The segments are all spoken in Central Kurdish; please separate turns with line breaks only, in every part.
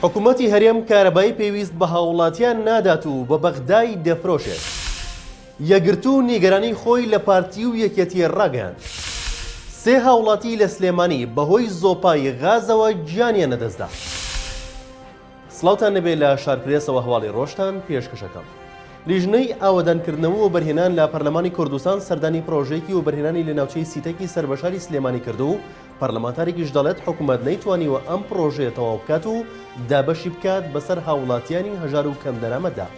حکوومەتی هەرێم کارەبای پێویست بە هاوڵاتیان نادات و بە بەغدای دەفرۆشێت. یەکگرتو نیگەرانی خۆی لە پارتی و یەکێتی ڕاگەیاند. سێ هاوڵاتی لە سلێمانی بەهۆی زۆپای غازەوە گیانیان نەدەستدا. سڵاوتان نەبێت لە شارپرێسەوە هەواڵی ڕۆژتان پێشکەشەکەم. لیژنەی ئاوەدانکردنەوە و بەرهێنان لە پەرلەمانی کوردستان سەردانی پرۆژەیەکی و بەرهێنانی لە ناوچەی سیتەکی سەربەشاری سلێمانی کردو و پەرلەمانتارێکیش دەڵێت حکوومەت نەیتوانیوە ئەم پرۆژەیە تەواو بکات و دابەشی بکات بەسەر هاوڵاتیانی هەژار و کەم دەرامەتدا.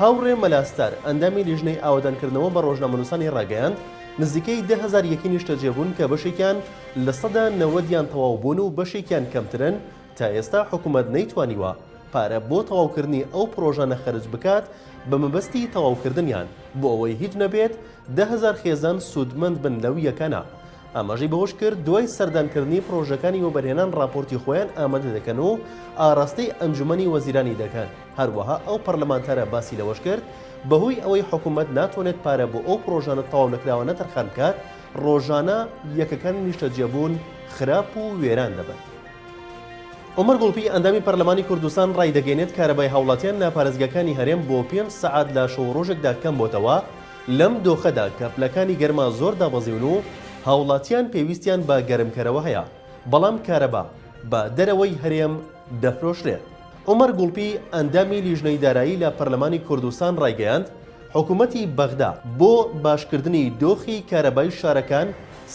هاوڕێ مەلاستار ئەندامی لیژنەی ئاوەدانکردنەوە بە ڕۆژنامەنووسانی ڕاگەیاند نزیکەی 10,000 یەکی نیشتەجێبوون کە بەشێکیان لە 90% تەواو بوون و بەشێکیان کەمترن تا ئێستا حکوومەت نەیتوانیوە پارە بۆ تەواوکردنی ئەو پرۆژانە خەرج بکات بە مەبەستی تەواوکردنیان بۆ ئەوەی هیچ نەبێت 10,000 خێزان سوودمەند بن لەو یەکانە. ئاماژەی بەوەش کرد دوای سەردانکردنی پرۆژەکانی وەبەرهێنان راپۆرتی خۆیان ئامادە دەکەن و ئاڕاستەی ئەنجومەنی وەزیرانی دەکەن. هەروەها ئەو پەرلەمانتارە باسی لەوەش کرد بەهۆی ئەوەی حکوومەت ناتوانێت پارە بۆ ئەو پرۆژانە تەواو نەکراوە نەتەرخان بکات ڕۆژانە یەکەکان نیشتەجێبوون خراپ و وێران دەبن. عومەر گوڵپی ئەندامی پەرلەمانی کوردستان ڕای دەگەێنێت کارەبای هاوڵاتیان لە پارێزگاکانی هەرێم بۆ 5 سەعات لە شەو ڕۆژێکدا کەم بۆتەوە لەم دۆخەدا کە پلەکانی گەرما زۆر دابەزیون و هاوڵاتیان پێویستیان بە گەرمکەرەوە هەیە بەڵام کارەبا بە دەرەوەی هەرێم دەفرۆشرێت. عومەر گوڵپی ئەندامی لیژنەی دارایی لە پەرلەمانی کوردستان ڕایگەیاند حکوومەتی بەغدا بۆ باشکردنی دۆخی کارەبای شارەکان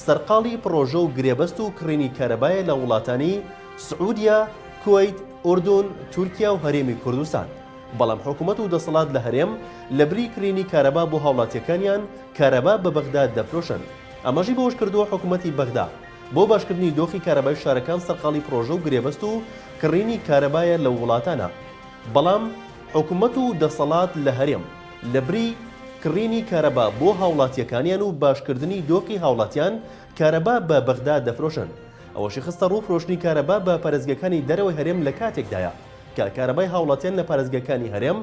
سەرقاڵی پرۆژە و گرێبەست و کڕینی کارەبایە لە وڵاتانی سعودیا، کوێیت، ئوردون، تورکیا و هەرێمی کوردستان. بەڵام حکوومەت و دەسەڵات لە هەرێم لە بری کڕینی کارەبا بۆ هاوڵاتیەکانیان کارەبا بە بەغدا دەفرۆشن. ئەمەژی بەوەش کردووە حکوومەتی بەغدا بۆ باشکردنی دۆخی کارەبای شارەکان سەرقاڵی پرۆژە و گرێبەست و کڕینی کارەبایە لە وڵاتانە. بەڵام حکوومەت و دەسەڵات لە هەرێم لە بری کڕینی کارەبا بۆ هاوڵاتیەکانیان و باشکردنی دۆخی هاوڵاتیان کارەبا بە بەغدا دەفرۆشن. ئەوەشی خستە ڕوو فرۆشتنی کارەبا بە پارێزگەکانی دەرەوەی هەرێم لە کاتێکدایە کە کارەبای هاوڵاتیان لە پارێزگەکانی هەرێم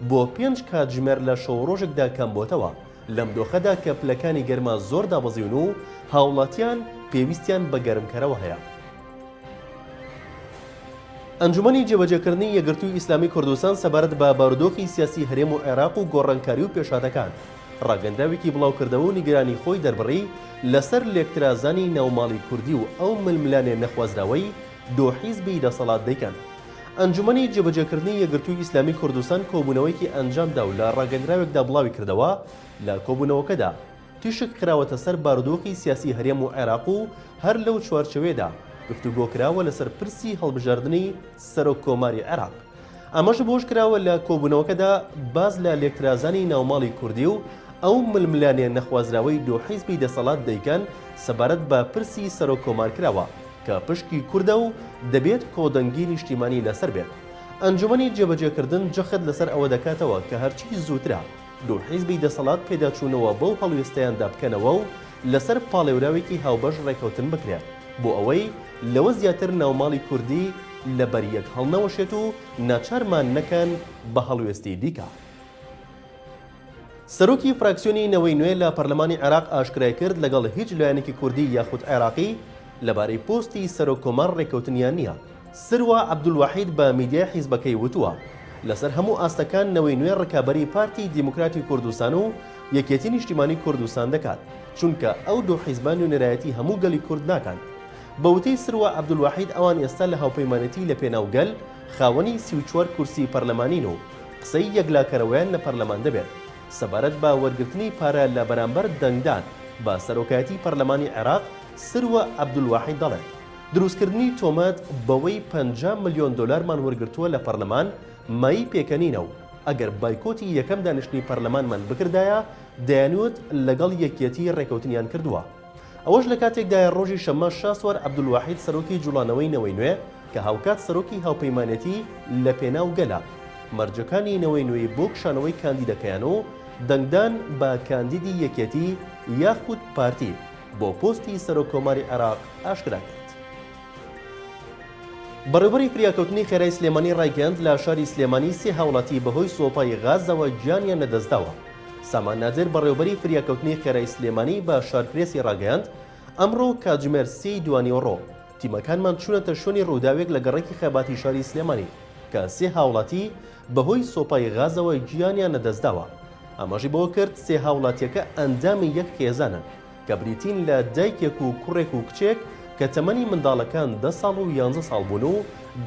بۆ 5 کاتژمێر لە شەو ڕۆژێکدا کەم بۆتەوە لەم دۆخەدا کە پلەکانی گەرما زۆر دابەزیون و هاوڵاتیان پێویستیان بە گەرمکەرەوە هەیە. ئەنجومەنی جێبەجێکردنی یەکگرتووی ئیسلامی کوردستان سەبارەت بە بارودۆخی سیاسی هەرێم و عێراق و گۆڕانکاری و پێشاتەکان ڕاگەندراوێکی بڵاوکردەوە و نیگەرانی خۆی دەربڕی لەسەر لێکترازانی ناوماڵی کوردی و ئەو ململانێ نەخوازراوەی دۆ حیزبی دەسەڵات دەیکەن. ئەنجومەنی جێبەجێکردنی یەکگرتووی ئیسلامی کوردستان کۆبوونەوەیکی ئەنجامدا و لە ڕاگەندراوێکدا بڵاوی کردەوە لە کۆبوونەوەکەدا تیشک خراوەتە سەر بارودۆخی سیاسی هەرێم و عێراق و هەر لەو چوارچەوێدا گفتوگۆ کراوە لەسەر پرسی هەڵبژاردننی سەرۆک کۆماری عێراق. ئەمەش بۆش کراوە لە کۆبوونەوەکەدا باز لە لێکترازانی ناوماڵی کوردی و ئەو ململانێ نەخوازراوەی دۆ حیزبی دەسەڵات دەیکەن سەبارەت بە پرسی سەرۆک کۆمار کراوە کە پشکی کووردە و دەبێت کۆدەنگی نیشتیمانی لەسەر بێت. ئەنجومەنی جێبەجێکردن جەخت لەسەر ئەوە دەکاتەوە کە هەرچی زووترە دۆ حیزبی دەسەڵات پێداچوونەوە بەو هەڵوێستەیاندا بکەنەوە و لەسەر پاڵێوراوێکی هاوبەش ڕێکەوتن بکرێت بۆ ئەوەی لەوە زیاتر ناوماڵی کوردی لە بەریەک هەڵنەوەشێت و ناچارمان نەکەن بە هەڵوێستی دیکە. سەرۆکی فراکسیۆنی نەوەی نوێ لە پەرلەمانی عێراق ئاشکرای کرد لەگەڵ هیچ لایەنێکی کوردی یاخود عێراقی لەبارەی پۆستی سەرۆک کۆمار ڕێکەوتنیان نییە. سروە عەبدولواحید بە میدیای حیزبەکەی وتووە لەسەر هەموو ئاستەکان نەوەی نوێ ڕکابەری پارتی دیموکراتی کوردستان و یەکێتی نیشتیمانی کوردستان دەکات چونکە ئەو دوو حیزبان نوێنەرایەتی هەموو گەلی کورد ناکەن. بەوتەی سروە عەبدولواحید ئەوان ئێستا لە هاوپەیمانەتی لە پێناوگەل خاوەنی 34 کورسی پەرلەمانین و قسەی یەکلاکەرەوەیان لە پەرلەمان دەبێت سەبارەت بە وەرگرتنی پارە لە بەرامبەر دەنگدان بە سەرۆکایەتی پەرلەمانی عێراق. سروە عەبدولواحید دەڵێت دروستکردنی تۆمەت بەوەی 50 ملیۆن دۆلارمان وەرگرتووە لە پەرلەمان مای پێکەنینە و ئەگەر بایکۆتی یەکەم دانیشتنی پەرلەمانمان بکردایە دەیانوت لەگەڵ یەکێتی ڕێکەوتنیان کردووە. ئەوەش لە کاتێکدایە ڕۆژی شەممە شاسوەر عەبدولواحید سەرۆکی جوڵانەوەی نەوەی نوێ کە هاوکات سەرۆکی هاوپەیمانەتی لە پێناو گەلە مەرجەکانی نەوەی نوێی بۆ کشانەوەی کاندیدەکەیان و دەنگدان بە کاندیدی یەکێتی یاخود پارتی بۆ پۆستی سەرۆک کۆماری عێراق ئاشکرا کرد. بەڕێوەبەری فریاکەوتنی خێرای سلێمانی ڕایگەاند لە شاری سلێمانی سێ هاوڵاتی بەهۆی سۆپای غازەوە گیانیان نەدەستداوە. سامان نادر بەڕێوەبەری فریاکەوتنی خێرای سلێمانی بە شارپرێسی ڕاگەیاند ئەمڕۆ کاتژمێر 3 دوانیوەڕۆ تیمەکانمان چوونەتە شوێنی ڕووداوێک لە گەڕێکی خێباتی شاری سلێمانی کە سێ هاوڵاتی بەهۆی سۆپای غازەوە گیانیان نەدەستداوە. ئەمەژی بۆ کرد سێ هاوڵاتیەکە ئەندامی یەک خێزانن کە بریتین لە دایکێک و کوڕێک و کچێک کە تەمەنی منداڵەکان 10 ساڵ و 11 ساڵ بوون و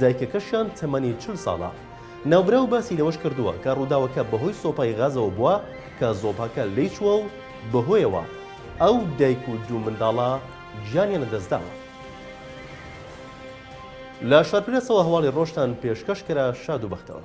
دایکەکەشیان تەمەنی 40 ساڵە. ناوبراو باسی لەوەش کردووە کە ڕووداوەکە بەهۆی سۆپای غازەوە بووە کە زۆپاکە لێی چووە و بەهۆیەوە ئەو دایک و دوو منداڵە گیانیان نەدەستداوە. لە شارپرسەوە هەواڵی ڕۆژتان پێشکەشکرا شاد و بەختەوە.